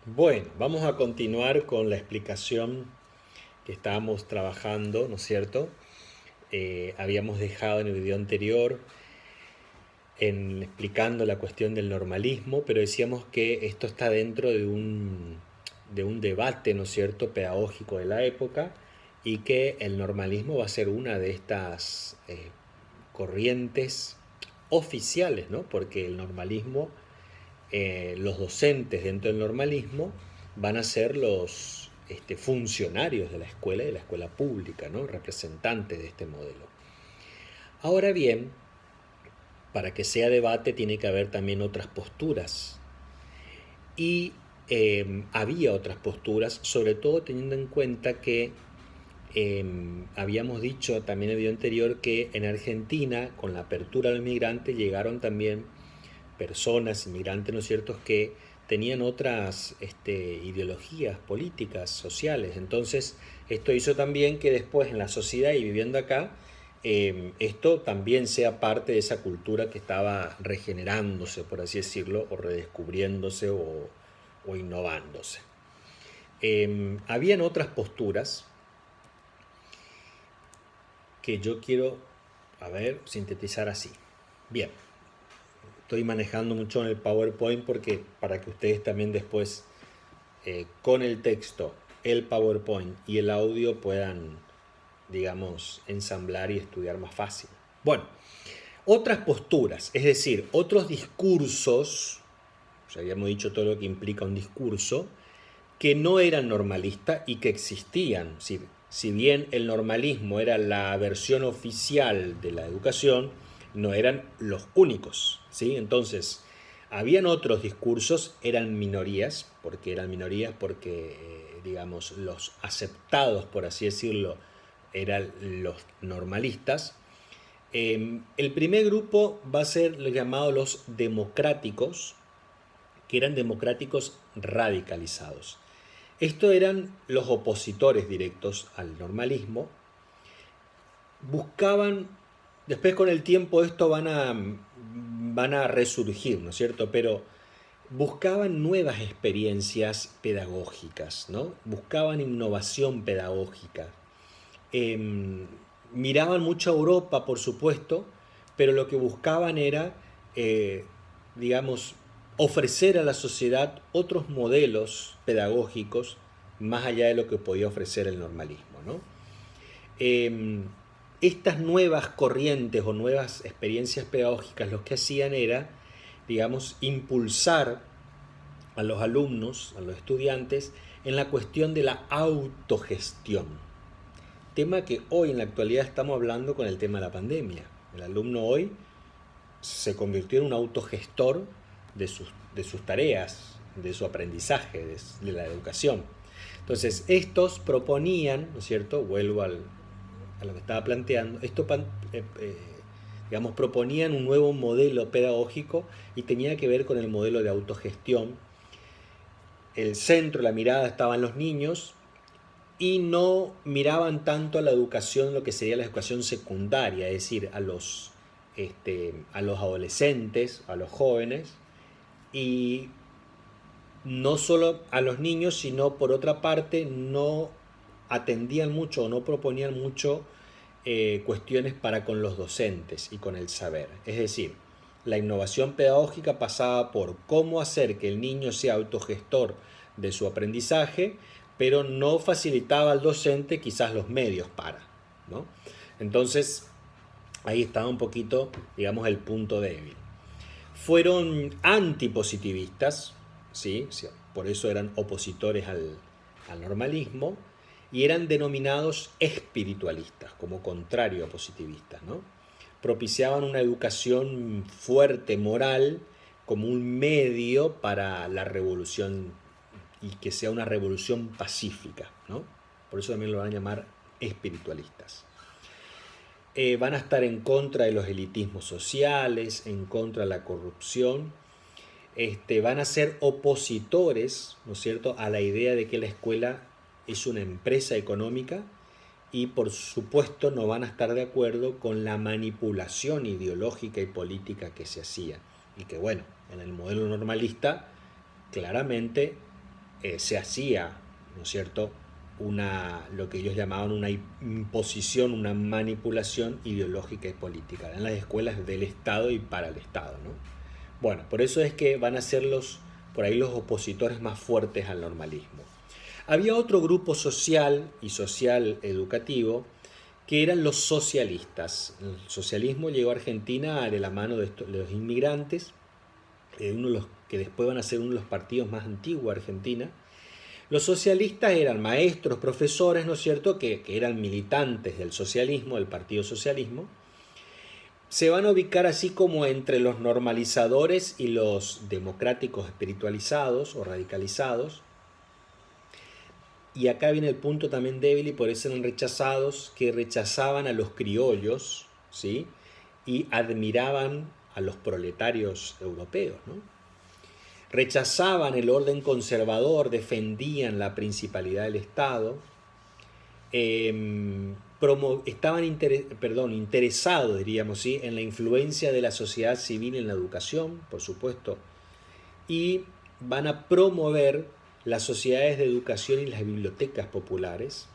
Bueno, vamos a continuar con la explicación que estábamos trabajando, ¿no es cierto? Habíamos dejado en el video anterior explicando la cuestión del normalismo, pero decíamos que esto está dentro de un debate, ¿no es cierto?, pedagógico de la época, y que el normalismo va a ser una de estas corrientes oficiales, ¿no? Porque el normalismo, los docentes dentro del normalismo van a ser los funcionarios de la escuela y de la escuela pública, ¿no? Representantes de este modelo. Ahora bien, para que sea debate tiene que haber también otras posturas. Y había otras posturas, sobre todo teniendo en cuenta que habíamos dicho también en el video anterior que en Argentina, con la apertura al migrante, llegaron también personas, inmigrantes, ¿no es cierto?, que tenían otras ideologías políticas, sociales. Entonces, esto hizo también que después en la sociedad y viviendo acá, esto también sea parte de esa cultura que estaba regenerándose, por así decirlo, o redescubriéndose o innovándose. Habían otras posturas que yo quiero, sintetizar así. Bien, estoy manejando mucho en el PowerPoint porque para que ustedes también después con el texto, el PowerPoint y el audio puedan, digamos, ensamblar y estudiar más fácil. Bueno, otras posturas, es decir, otros discursos, ya habíamos dicho todo lo que implica un discurso, que no eran normalistas y que existían. Si bien el normalismo era la versión oficial de la educación, no eran los únicos, ¿sí? Entonces, habían otros discursos, eran minorías porque digamos, los aceptados, por así decirlo, eran los normalistas. El primer grupo va a ser lo llamado los democráticos, que eran democráticos radicalizados. Estos eran los opositores directos al normalismo. Buscaban, después con el tiempo esto van a resurgir, ¿no es cierto? Pero buscaban nuevas experiencias pedagógicas, ¿no? Buscaban innovación pedagógica. Eh, Miraban mucho a Europa, por supuesto, pero lo que buscaban era, digamos, ofrecer a la sociedad otros modelos pedagógicos más allá de lo que podía ofrecer el normalismo, ¿no? Eh, Estas nuevas corrientes o nuevas experiencias pedagógicas lo que hacían era, digamos, impulsar a los alumnos, a los estudiantes, en la cuestión de la autogestión. Tema que hoy en la actualidad estamos hablando con el tema de la pandemia. El alumno hoy se convirtió en un autogestor de sus tareas, de su aprendizaje, de la educación. Entonces, estos proponían, ¿no es cierto? Vuelvo a lo que estaba planteando, digamos, proponían un nuevo modelo pedagógico y tenía que ver con el modelo de autogestión. El centro, la mirada estaba en los niños y no miraban tanto a la educación, lo que sería la educación secundaria, es decir, a los adolescentes, a los jóvenes, y no solo a los niños, sino por otra parte no atendían mucho o no proponían mucho cuestiones para con los docentes y con el saber. Es decir, la innovación pedagógica pasaba por cómo hacer que el niño sea autogestor de su aprendizaje, pero no facilitaba al docente quizás los medios para, ¿no? Entonces, ahí estaba un poquito, digamos, el punto débil. Fueron antipositivistas, ¿sí? Por eso eran opositores al normalismo, y eran denominados espiritualistas, como contrario a positivistas, ¿no? Propiciaban una educación fuerte, moral, como un medio para la revolución y que sea una revolución pacífica, ¿no? Por eso también lo van a llamar espiritualistas. Van a estar en contra de los elitismos sociales, en contra de la corrupción. Van a ser opositores, ¿no es cierto?, a la idea de que la escuela es una empresa económica y por supuesto no van a estar de acuerdo con la manipulación ideológica y política que se hacía. Y que bueno, en el modelo normalista claramente se hacía, ¿no es cierto?, lo que ellos llamaban una imposición, una manipulación ideológica y política en las escuelas del Estado y para el Estado, ¿no? Bueno, por eso es que van a ser por ahí los opositores más fuertes al normalismo. Había otro grupo social y social educativo que eran los socialistas. El socialismo llegó a Argentina de la mano de los inmigrantes, uno de los que después van a ser uno de los partidos más antiguos de Argentina. Los socialistas eran maestros, profesores, ¿no es cierto?, que eran militantes del socialismo, del partido socialismo. Se van a ubicar así como entre los normalizadores y los democráticos espiritualizados o radicalizados. Y acá viene el punto también débil y por eso eran rechazados, que rechazaban a los criollos, ¿sí?, y admiraban a los proletarios europeos, ¿no? Rechazaban el orden conservador, defendían la principalidad del Estado, estaban interesados, diríamos, ¿sí?, en la influencia de la sociedad civil en la educación, por supuesto, y van a promover las sociedades de educación y las bibliotecas populares,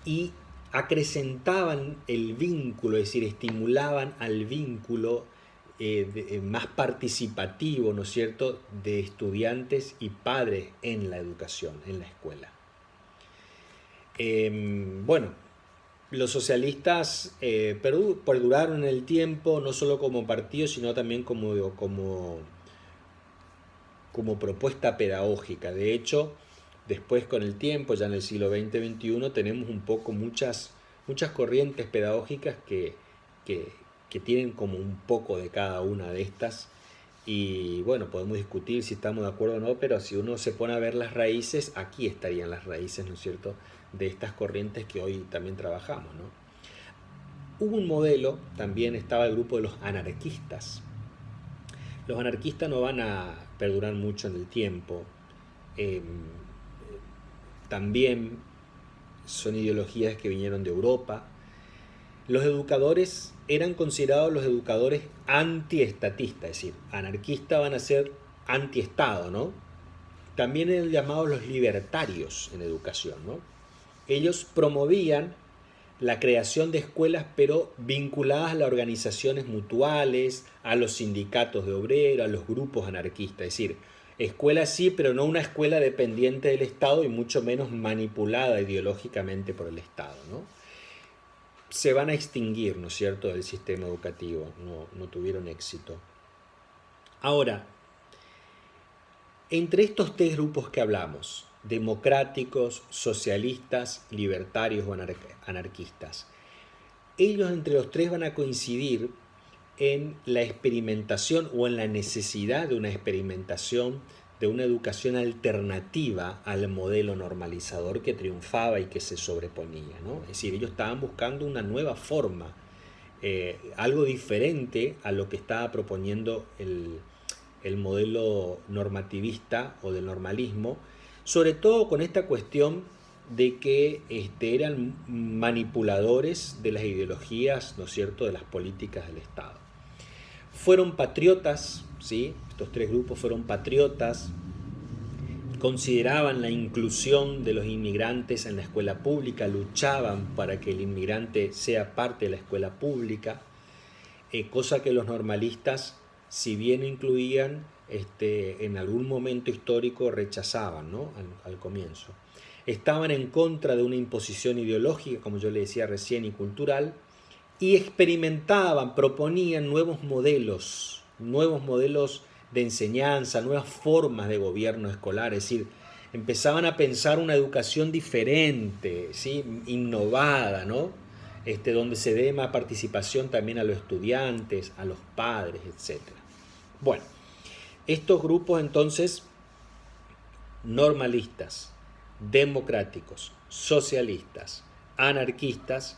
y acrecentaban el vínculo, es decir, estimulaban al vínculo más participativo, ¿no es cierto?, de estudiantes y padres en la educación, en la escuela. Bueno, los socialistas perduraron en el tiempo, no solo como partido, sino también como propuesta pedagógica. De hecho, después con el tiempo, ya en el siglo XX-XXI, tenemos muchas corrientes pedagógicas que tienen como un poco de cada una de estas. Y bueno, podemos discutir si estamos de acuerdo o no, pero si uno se pone a ver las raíces, aquí estarían las raíces, ¿no es cierto?, de estas corrientes que hoy también trabajamos, ¿no? Hubo un modelo, también estaba el grupo de los anarquistas. Los anarquistas no van a perdurar mucho en el tiempo. También son ideologías que vinieron de Europa. Los educadores eran considerados los educadores antiestatistas, es decir, anarquistas van a ser antiestado, ¿no? También eran llamados los libertarios en educación, ¿no? Ellos promovían la creación de escuelas, pero vinculadas a las organizaciones mutuales, a los sindicatos de obreros, a los grupos anarquistas. Es decir, escuela sí, pero no una escuela dependiente del Estado y mucho menos manipulada ideológicamente por el Estado, ¿no? Se van a extinguir, ¿no es cierto?, del sistema educativo, no tuvieron éxito. Ahora, entre estos tres grupos que hablamos, democráticos, socialistas, libertarios o anarquistas, ellos entre los tres van a coincidir en la experimentación o en la necesidad de una experimentación de una educación alternativa al modelo normalizador que triunfaba y que se sobreponía, ¿no? Es decir, ellos estaban buscando una nueva forma, algo diferente a lo que estaba proponiendo el modelo normativista o del normalismo, sobre todo con esta cuestión de que eran manipuladores de las ideologías, ¿no es cierto?, de las políticas del Estado. Fueron patriotas, ¿sí? Estos tres grupos fueron patriotas, consideraban la inclusión de los inmigrantes en la escuela pública, luchaban para que el inmigrante sea parte de la escuela pública, cosa que los normalistas, si bien incluían, en algún momento histórico rechazaban, ¿no?, al comienzo. Estaban en contra de una imposición ideológica, como yo le decía recién, y cultural, y experimentaban, proponían nuevos modelos de enseñanza, nuevas formas de gobierno escolar, es decir, empezaban a pensar una educación diferente, ¿sí?, innovada, ¿no?, donde se dé más participación también a los estudiantes, a los padres, etc. Bueno, estos grupos entonces, normalistas, democráticos, socialistas, anarquistas,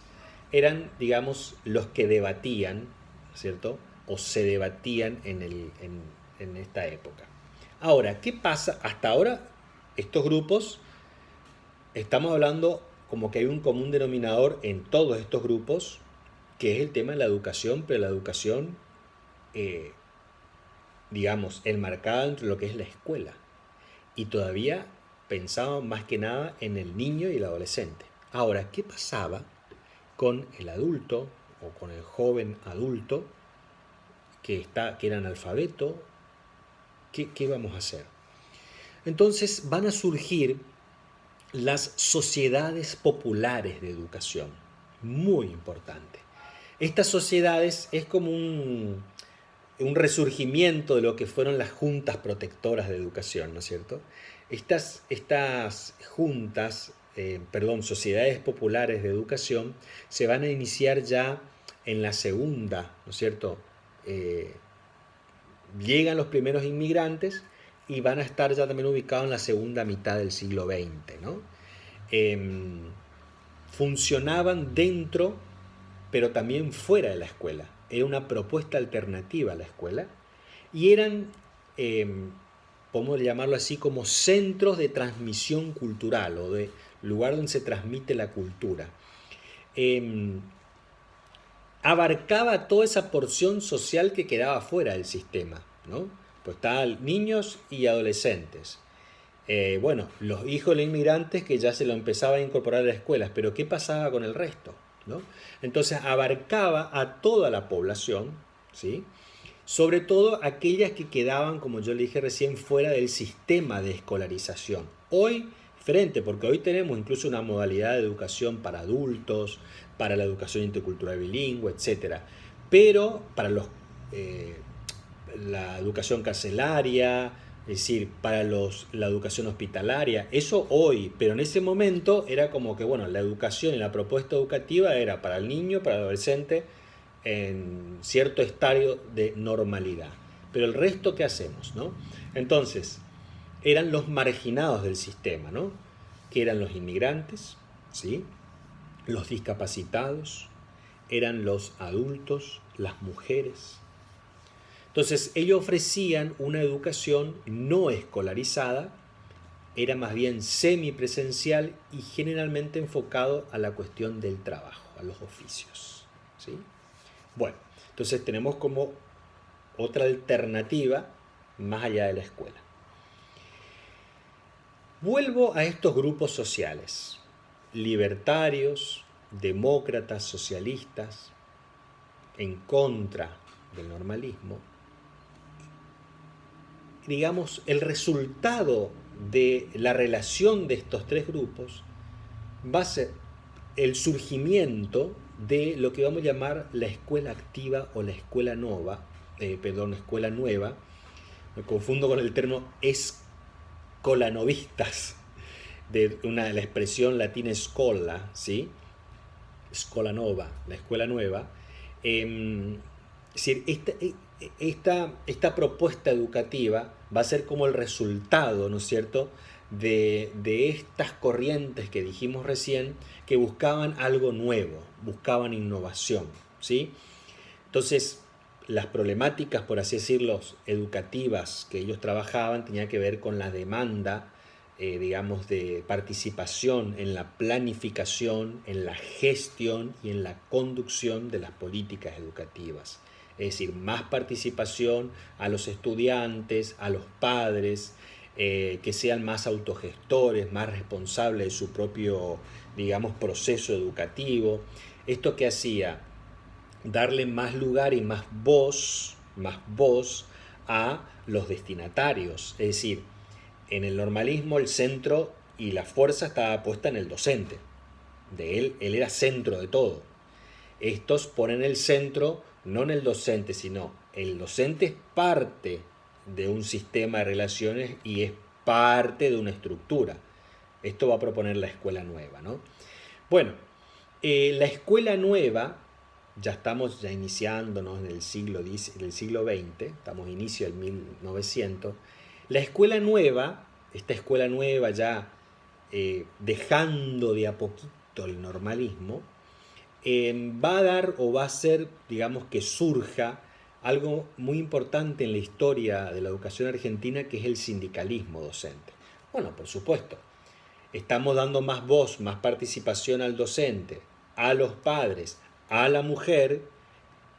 eran, digamos, los que debatían, ¿cierto?, o se debatían en esta época. Ahora, ¿qué pasa? Hasta ahora, estos grupos, estamos hablando como que hay un común denominador en todos estos grupos, que es el tema de la educación, pero la educación, digamos, enmarcada entre lo que es la escuela. y todavía pensaban más que nada en el niño y el adolescente. Ahora, ¿qué pasaba con el adulto o con el joven adulto que era analfabeto? ¿Qué vamos a hacer? Entonces van a surgir las sociedades populares de educación, muy importante. Estas sociedades es como un resurgimiento de lo que fueron las juntas protectoras de educación, ¿no es cierto? Estas juntas, sociedades populares de educación, se van a iniciar ya en la segunda, ¿no es cierto? Eh, Llegan los primeros inmigrantes y van a estar ya también ubicados en la segunda mitad del siglo XX, ¿no? Em, Funcionaban dentro, pero también fuera de la escuela. Era una propuesta alternativa a la escuela y eran, podemos llamarlo así, como centros de transmisión cultural o de lugar donde se transmite la cultura. Em, Abarcaba toda esa porción social que quedaba fuera del sistema, ¿no? Pues estaban niños y adolescentes. Bueno, los hijos de los inmigrantes que ya se lo empezaban a incorporar a las escuelas, pero ¿qué pasaba con el resto? ¿No? Entonces abarcaba a toda la población, ¿sí? Sobre todo aquellas que quedaban, como yo le dije recién, fuera del sistema de escolarización. Hoy, diferente, porque hoy tenemos incluso una modalidad de educación para adultos, para la educación intercultural bilingüe, etcétera. Pero para eh, la educación carcelaria, es decir, para la educación hospitalaria, eso hoy, pero en ese momento era como que, bueno, la educación y la propuesta educativa era para el niño, para el adolescente, en cierto estadio de normalidad. Pero el resto, ¿qué hacemos, no? Entonces, eran los marginados del sistema, ¿no? Que eran los inmigrantes, ¿sí? Los discapacitados, eran los adultos, las mujeres. Entonces, ellos ofrecían una educación no escolarizada, era más bien semipresencial y generalmente enfocado a la cuestión del trabajo, a los oficios, ¿sí? Bueno, entonces tenemos como otra alternativa más allá de la escuela. Vuelvo a estos grupos sociales, libertarios, demócratas, socialistas, en contra del normalismo. Digamos, el resultado de la relación de estos tres grupos va a ser el surgimiento de lo que vamos a llamar la escuela activa o la escuela nueva, escuela nueva. Me confundo con el término escolanovistas, de la expresión latina scola, ¿sí? Scola nova, la escuela nueva. Es decir, esta propuesta educativa va a ser como el resultado, ¿no es cierto?, de estas corrientes que dijimos recién, que buscaban algo nuevo, buscaban innovación, ¿sí? Entonces, las problemáticas, por así decirlo, educativas que ellos trabajaban tenían que ver con la demanda, digamos, de participación en la planificación, en la gestión y en la conducción de las políticas educativas. Es decir, más participación a los estudiantes, a los padres, que sean más autogestores, más responsables de su propio, digamos, proceso educativo. ¿Esto qué hacía? Darle más lugar y más voz a los destinatarios. Es decir, en el normalismo el centro y la fuerza estaba puesta en el docente. Él era centro de todo. Estos ponen el centro no en el docente, sino el docente es parte de un sistema de relaciones y es parte de una estructura. Esto va a proponer la escuela nueva, ¿no? Bueno, la escuela nueva, ya estamos iniciándonos en el siglo XX, estamos inicio del 1900. La escuela nueva, esta escuela nueva ya dejando de a poquito el normalismo, va a dar o va a hacer, digamos, que surja algo muy importante en la historia de la educación argentina, que es el sindicalismo docente. Bueno, por supuesto, estamos dando más voz, más participación al docente, a los padres, a la mujer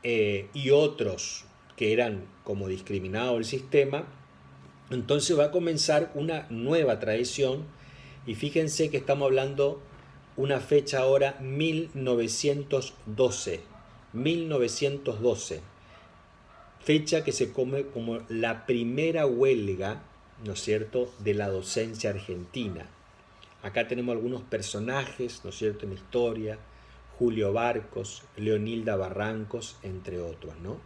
y otros que eran como discriminados del sistema, Entonces va a comenzar una nueva tradición y fíjense que estamos hablando una fecha ahora 1912, 1912, fecha que se come como la primera huelga, ¿no es cierto?, de la docencia argentina. Acá tenemos algunos personajes, ¿no es cierto?, en la historia, Julio Barcos, Leonilda Barrancos, entre otros, ¿no?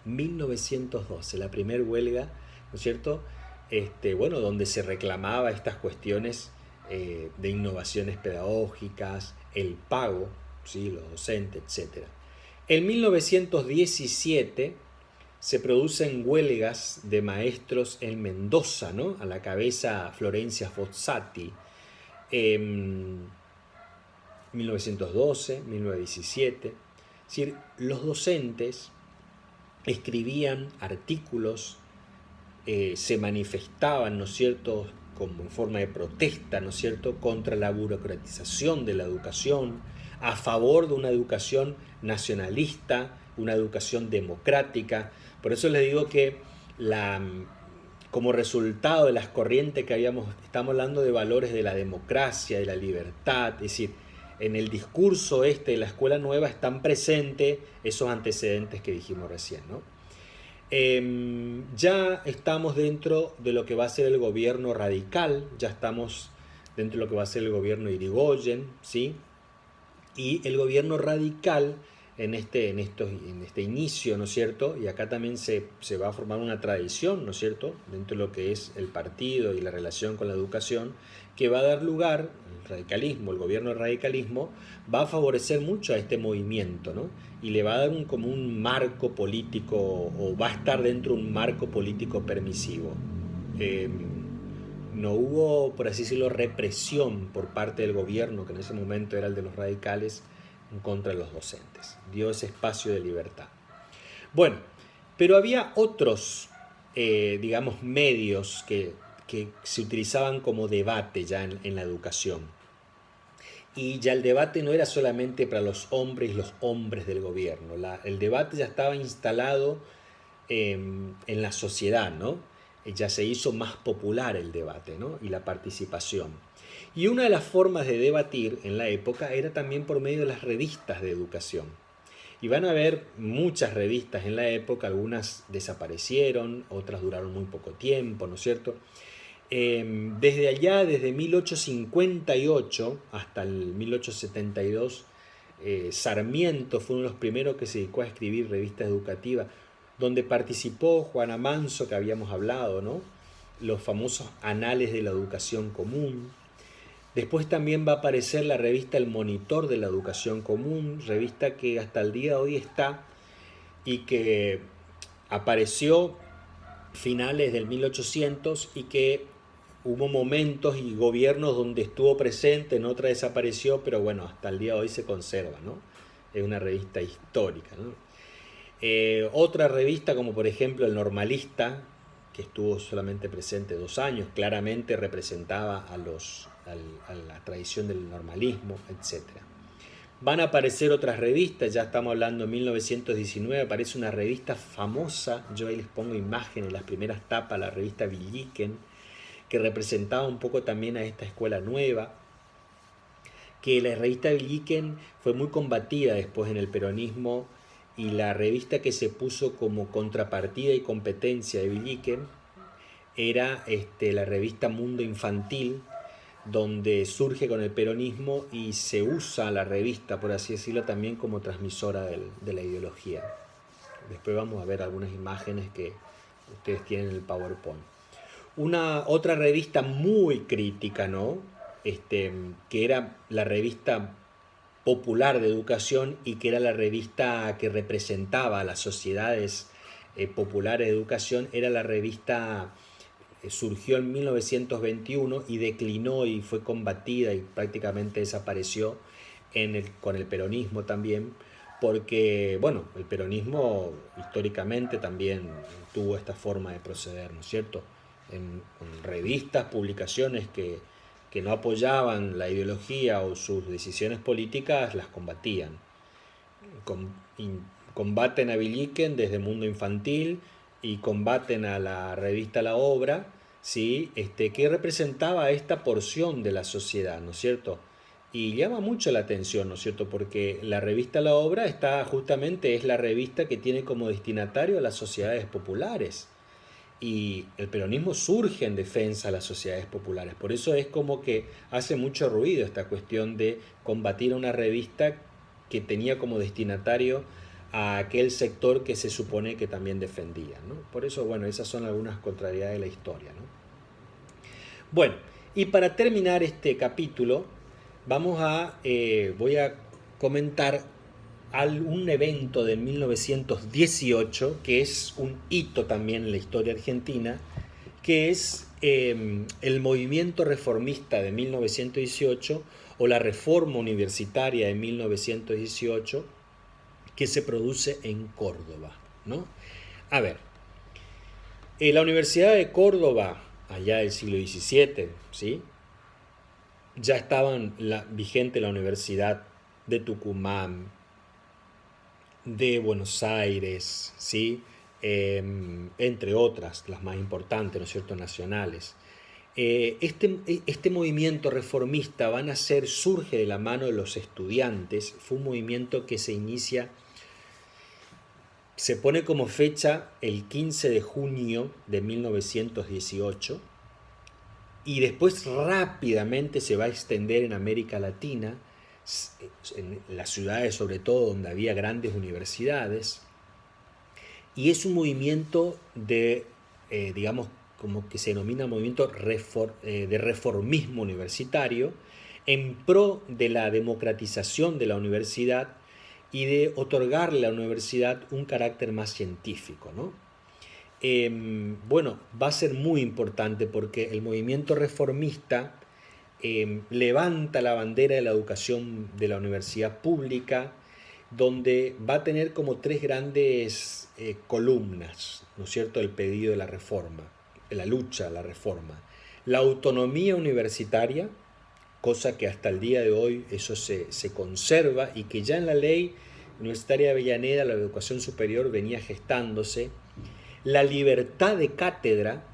1912, la primera huelga, ¿no es cierto? Bueno, donde se reclamaba estas cuestiones de innovaciones pedagógicas, el pago, ¿sí? Los docentes, etc. En 1917 se producen huelgas de maestros en Mendoza, ¿no? A la cabeza Florencia Fossati. 1912, 1917. Es decir, los docentes escribían artículos, se manifestaban, ¿no es cierto?, como en forma de protesta, ¿no es cierto?, contra la burocratización de la educación, a favor de una educación nacionalista, una educación democrática. Por eso les digo que como resultado de las corrientes que estamos hablando de valores de la democracia, de la libertad, es decir, en el discurso de la escuela nueva están presentes esos antecedentes que dijimos recién, ¿no? Ya estamos dentro de lo que va a ser el gobierno radical, ya estamos dentro de lo que va a ser el gobierno Irigoyen, ¿sí? Y el gobierno radical en este inicio, ¿no es cierto? Y acá también se va a formar una tradición, ¿no es cierto?, dentro de lo que es el partido y la relación con la educación, que va a dar lugar, el radicalismo, el gobierno del radicalismo, va a favorecer mucho a este movimiento, ¿no? Y le va a dar como un marco político, o va a estar dentro de un marco político permisivo. Eh, no hubo, por así decirlo, represión por parte del gobierno, que en ese momento era el de los radicales, en contra de los docentes. Dio ese espacio de libertad. Bueno, pero había otros, digamos, medios que se utilizaban como debate ya en la educación. Y ya el debate no era solamente para los hombres del gobierno. El debate ya estaba instalado en la sociedad, ¿no? Ya se hizo más popular el debate, ¿no?, y la participación. Y una de las formas de debatir en la época era también por medio de las revistas de educación. Y van a haber muchas revistas en la época, algunas desaparecieron, otras duraron muy poco tiempo, ¿no es cierto? Desde allá, desde 1858 hasta el 1872, Sarmiento fue uno de los primeros que se dedicó a escribir revistas educativas, donde participó Juana Manso, que habíamos hablado, ¿no? Los famosos Anales de la Educación Común. Después también va a aparecer la revista El Monitor de la Educación Común, revista que hasta el día de hoy está y que apareció finales del 1800 y que hubo momentos y gobiernos donde estuvo presente, en otra desapareció, pero bueno, hasta el día de hoy se conserva, ¿no? Es una revista histórica, ¿no? Otra revista como por ejemplo El Normalista, que estuvo solamente presente 2 años, claramente representaba a la tradición del normalismo, etc. Van a aparecer otras revistas, ya estamos hablando de 1919, aparece una revista famosa, yo ahí les pongo imágenes, las primeras tapas, la revista Villiquen, que representaba un poco también a esta escuela nueva, que la revista Villiquen fue muy combatida después en el peronismo, y la revista que se puso como contrapartida y competencia de Villiquen era la revista Mundo Infantil, donde surge con el peronismo y se usa la revista, por así decirlo, también como transmisora de la ideología. Después vamos a ver algunas imágenes que ustedes tienen en el PowerPoint. Otra revista muy crítica, ¿no? Que era la revista popular de educación y que era la revista que representaba a las sociedades populares de educación, era la revista, surgió en 1921 y declinó y fue combatida y prácticamente desapareció con el peronismo también, porque, bueno, el peronismo históricamente también tuvo esta forma de proceder, ¿no es cierto? Con revistas, publicaciones que no apoyaban la ideología o sus decisiones políticas, las combatían. Combaten a Villiquen desde Mundo Infantil y combaten a la revista La Obra, ¿sí? Que representaba esta porción de la sociedad, ¿no es cierto? Y llama mucho la atención, ¿no es cierto? Porque la revista La Obra está justamente, es la revista que tiene como destinatario a las sociedades populares. Y el peronismo surge en defensa de las sociedades populares. Por eso es como que hace mucho ruido esta cuestión de combatir a una revista que tenía como destinatario a aquel sector que se supone que también defendía, ¿no? Por eso, bueno, esas son algunas contrariedades de la historia, ¿no? Bueno, y para terminar este capítulo, voy a comentar un evento de 1918 que es un hito también en la historia argentina, que es el movimiento reformista de 1918 o la reforma universitaria de 1918 que se produce en Córdoba, ¿no? A ver, la Universidad de Córdoba, allá del siglo XVII, ¿sí? Ya estaban vigente la Universidad de Tucumán, de Buenos Aires, ¿sí? Entre otras, las más importantes, ¿no es cierto?, nacionales. Este movimiento reformista surge de la mano de los estudiantes. Fue un movimiento que se pone como fecha el 15 de junio de 1918 y después rápidamente se va a extender en América Latina, en las ciudades sobre todo donde había grandes universidades, y es un movimiento digamos, como que se denomina movimiento de reformismo universitario en pro de la democratización de la universidad y de otorgarle a la universidad un carácter más científico, ¿no? Bueno, va a ser muy importante porque el movimiento reformista levanta la bandera de la educación de la universidad pública, donde va a tener como tres grandes columnas, ¿no es cierto?, el pedido de la reforma, la lucha a la reforma. La autonomía universitaria, cosa que hasta el día de hoy eso se conserva y que ya en la ley universitaria de Avellaneda, la educación superior, venía gestándose. La libertad de cátedra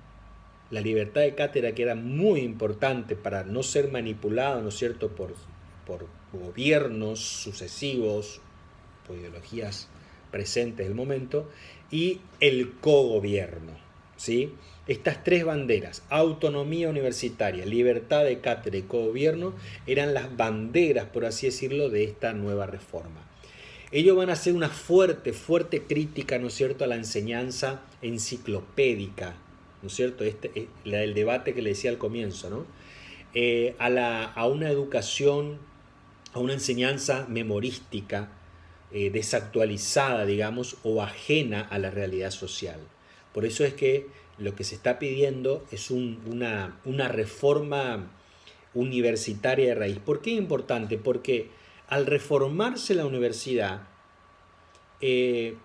que era muy importante para no ser manipulado, ¿no es cierto?, por gobiernos sucesivos, por ideologías presentes del momento, y el cogobierno, ¿sí? Estas tres banderas, autonomía universitaria, libertad de cátedra y cogobierno, eran las banderas, por así decirlo, de esta nueva reforma. Ellos van a hacer una fuerte crítica, ¿no es cierto?, a la enseñanza enciclopédica, ¿no es cierto?, el debate que le decía al comienzo, ¿no? A una educación, a una enseñanza memorística, desactualizada, digamos, o ajena a la realidad social. Por eso es que lo que se está pidiendo es una reforma universitaria de raíz. ¿Por qué es importante? Porque al reformarse la universidad,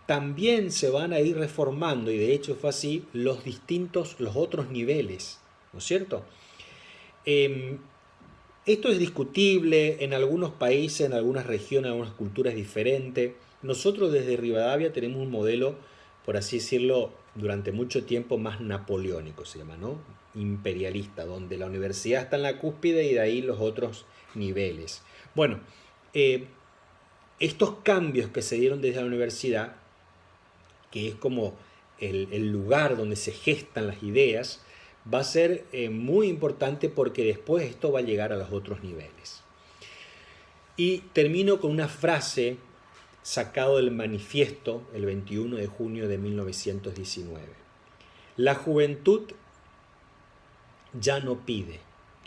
también se van a ir reformando, y de hecho fue así, los otros niveles, ¿no es cierto? Esto es discutible en algunos países, en algunas regiones, en algunas culturas diferentes. Nosotros desde Rivadavia tenemos un modelo, por así decirlo, durante mucho tiempo más napoleónico, se llama, ¿no? Imperialista, donde la universidad está en la cúspide y de ahí los otros niveles. Bueno, estos cambios que se dieron desde la universidad, que es como el lugar donde se gestan las ideas, va a ser muy importante porque después esto va a llegar a los otros niveles. Y termino con una frase sacado del manifiesto el 21 de junio de 1919. La juventud ya no pide.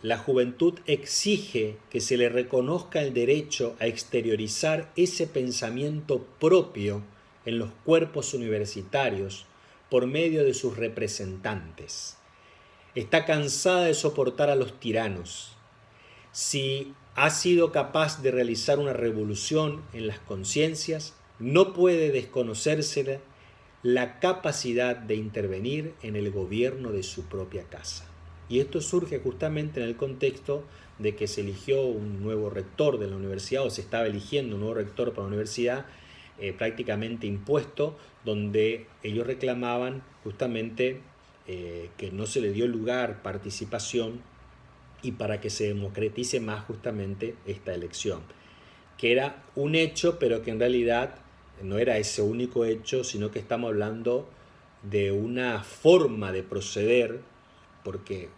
La juventud exige que se le reconozca el derecho a exteriorizar ese pensamiento propio en los cuerpos universitarios por medio de sus representantes. Está cansada de soportar a los tiranos. Si ha sido capaz de realizar una revolución en las conciencias, no puede desconocérsele la capacidad de intervenir en el gobierno de su propia casa. Y esto surge justamente en el contexto de que se eligió un nuevo rector de la universidad, o se estaba eligiendo un nuevo rector para la universidad, prácticamente impuesto, donde ellos reclamaban justamente que no se le dio lugar, participación, y para que se democratice más justamente esta elección, que era un hecho, pero que en realidad no era ese único hecho, sino que estamos hablando de una forma de proceder, porque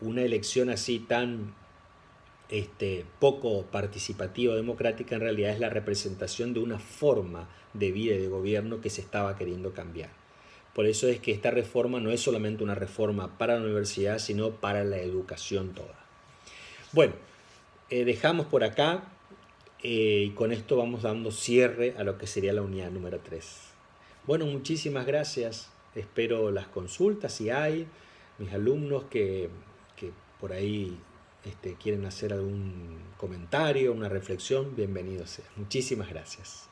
una elección así tan poco participativa o democrática en realidad es la representación de una forma de vida y de gobierno que se estaba queriendo cambiar. Por eso es que esta reforma no es solamente una reforma para la universidad, sino para la educación toda. Bueno, dejamos por acá y con esto vamos dando cierre a lo que sería la unidad número 3. Bueno, muchísimas gracias. Espero las consultas si hay, mis alumnos que por ahí quieren hacer algún comentario, una reflexión, bienvenidos sean. Muchísimas gracias.